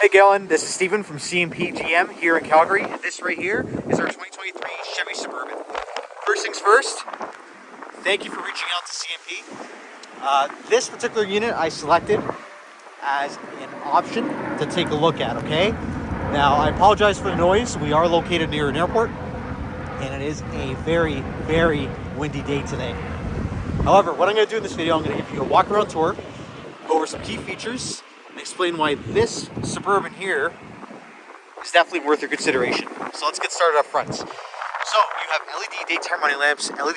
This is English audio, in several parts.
Hey Galen, this is Steven from CMP GM here in Calgary, and this right here is our 2023 Chevy Suburban. First things first, thank you for reaching out to CMP. This particular unit I selected as an option to take a look at, okay? Now, I apologize for the noise. We are located near an airport, and it is a very, very windy day today. However, what I'm going to do in this video, I'm going to give you a walk-around tour, go over some key features, and explain why this Suburban here is definitely worth your consideration. So let's get started up front. So you have LED daytime running lamps, LED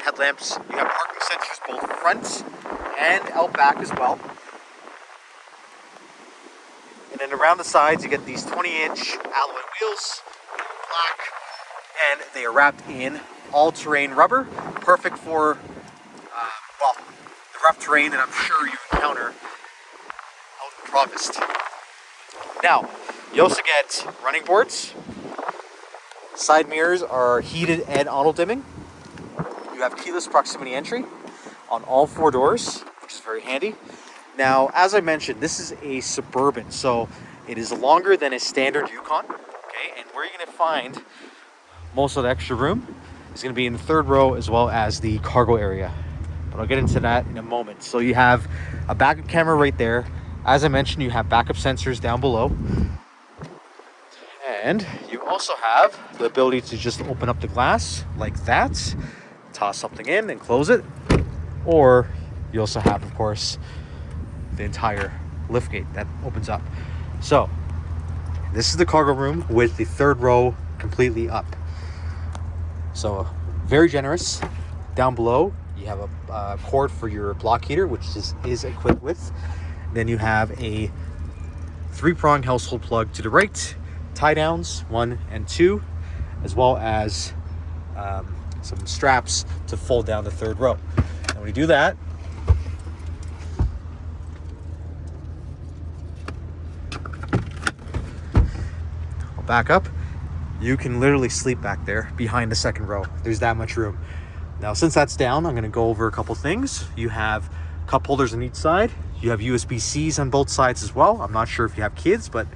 headlamps, you have parking sensors both front and out back as well. And then around the sides you get these 20-inch alloy wheels, black, and they are wrapped in all-terrain rubber, perfect for, the rough terrain that I'm sure you encounter Provost. Now, you also get running boards. Side mirrors are heated and auto dimming. You have keyless proximity entry on all four doors, which is very handy. Now, as I mentioned, this is a Suburban, so it is longer than a standard Yukon. Okay, and where you're going to find most of the extra room is going to be in the third row as well as the cargo area. But I'll get into that in a moment. So you have a backup camera right there. As I mentioned, you have backup sensors down below. And you also have the ability to just open up the glass like that, toss something in and close it. Or you also have, of course, the entire liftgate that opens up. So this is the cargo room with the third row completely up. So very generous. Down below, you have a cord for your block heater, which is equipped with. Then you have a 3-prong household plug to the right, tie downs 1 and 2, as well as some straps to fold down the third row. And when you do that, I'll back up. You can literally sleep back there behind the second row. There's that much room. Now, since that's down, I'm going to go over a couple things. You have cup holders on each side. You have USB-Cs on both sides as well. I'm not sure if you have kids, but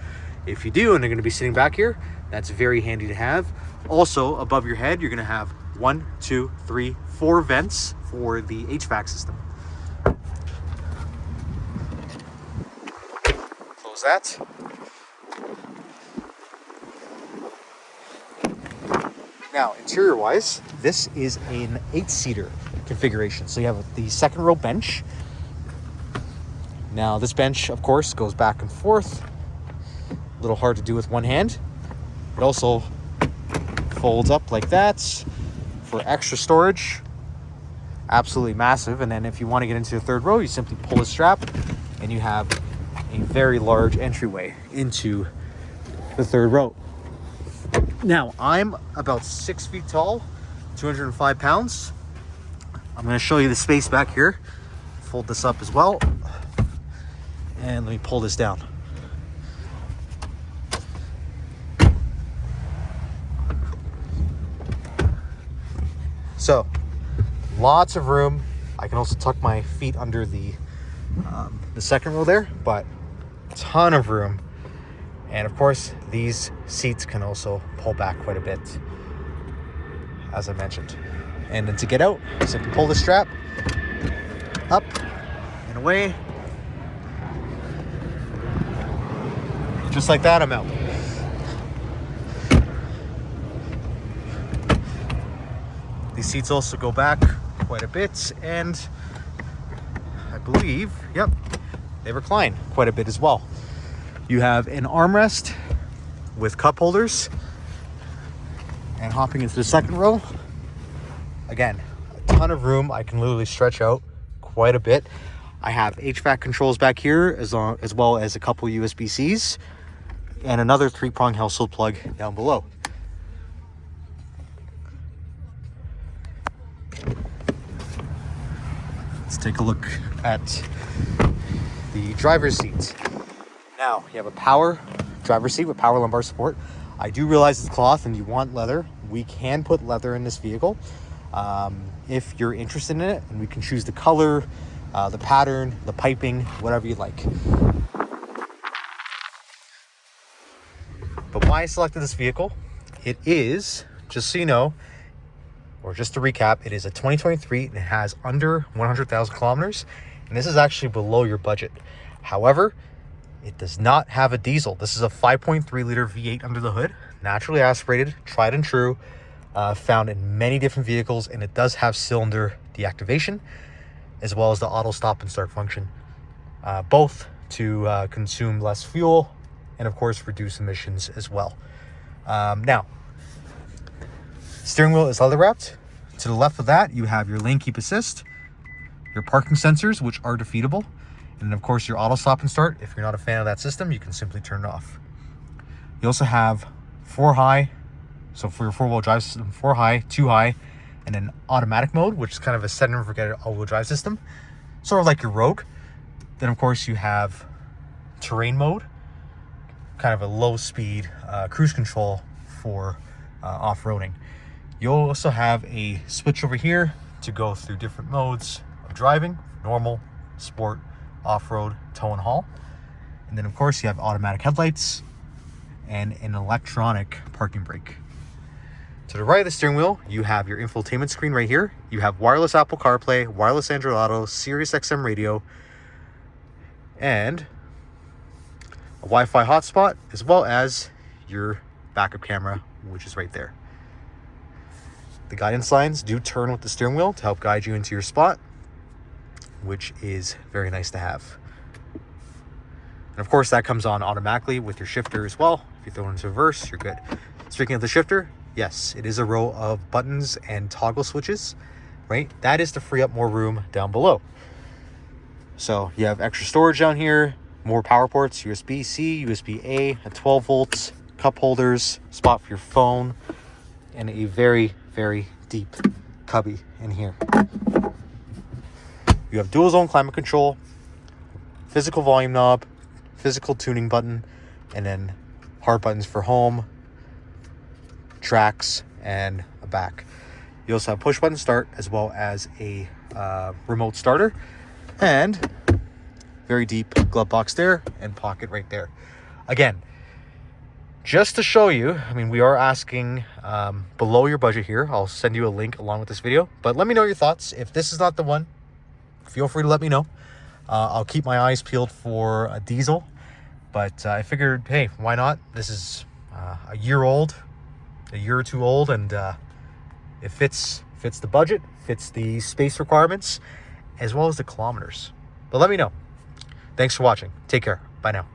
if you do and they're going to be sitting back here, that's very handy to have. Also, above your head, you're going to have 1, 2, 3, 4 vents for the HVAC system. Close that. Now, interior-wise, this is an 8-seater configuration. So you have the second row bench. Now, this bench, of course, goes back and forth. A little hard to do with one hand. It also folds up like that for extra storage. Absolutely massive. And then if you want to get into the third row, you simply pull the strap and you have a very large entryway into the third row. Now, I'm about 6 feet tall, 205 pounds. I'm going to show you the space back here. Fold this up as well. And let me pull this down. So, lots of room. I can also tuck my feet under the second row there, but a ton of room. And of course, these seats can also pull back quite a bit, as I mentioned. And then to get out, simply pull the strap up and away. Just like that, I'm out. These seats also go back quite a bit, and I believe, yep, they recline quite a bit as well. You have an armrest with cup holders, and hopping into the second row, again, a ton of room. I can literally stretch out quite a bit. I have HVAC controls back here as well as a couple USB-Cs and another 3-prong household plug down below. Let's take a look at the driver's seat. Now, you have a power driver's seat with power lumbar support. I do realize it's cloth and you want leather. We can put leather in this vehicle if you're interested in it, and we can choose the color, the pattern, the piping, whatever you like. But why I selected this vehicle, it is, just so you know, or just to recap, it is a 2023 and it has under 100,000 kilometers. And this is actually below your budget. However, it does not have a diesel. This is a 5.3 liter V8 under the hood, naturally aspirated, tried and true, found in many different vehicles, and it does have cylinder deactivation as well as the auto stop and start function, both to consume less fuel and of course reduce emissions as well. Now, steering wheel is leather wrapped. To the left of that, you have your lane keep assist, your parking sensors, which are defeatable, and of course your auto stop and start. If you're not a fan of that system, you can simply turn it off. You also have 4 high, so for your 4-wheel drive system, 4 high, 2 high, and then automatic mode, which is kind of a set and forget it all-wheel drive system, sort of like your Rogue. Then of course you have terrain mode, kind of a low speed cruise control for off-roading. You'll also have a switch over here to go through different modes of driving: normal, sport, off-road, tow and haul. And then of course you have automatic headlights and an electronic parking brake. To the right of the steering wheel, you have your infotainment screen right here. You have wireless Apple CarPlay, wireless Android Auto, Sirius XM radio, and a Wi-Fi hotspot, as well as your backup camera, which is right there. The guidance lines do turn with the steering wheel to help guide you into your spot, which is very nice to have. And of course, that comes on automatically with your shifter as well. If you throw it into reverse, you're good. Speaking of the shifter, yes, it is a row of buttons and toggle switches, right? That is to free up more room down below. So you have extra storage down here, more power ports, USB-C, USB-A, a 12 volts, cup holders, spot for your phone, and a very, very deep cubby in here. You have dual zone climate control, physical volume knob, physical tuning button, and then hard buttons for home, tracks, and a back. You also have push button start as well as a remote starter, and very deep glove box there and pocket right there. Again, just to show you, I mean, we are asking below your budget here. I'll send you a link along with this video, but let me know your thoughts. If this is not the one, feel free to let me know. I'll keep my eyes peeled for a diesel, but I figured, hey, why not? This is a year or two old, and it fits the budget, fits the space requirements, as well as the kilometers. But let me know. Thanks for watching. Take care. Bye now.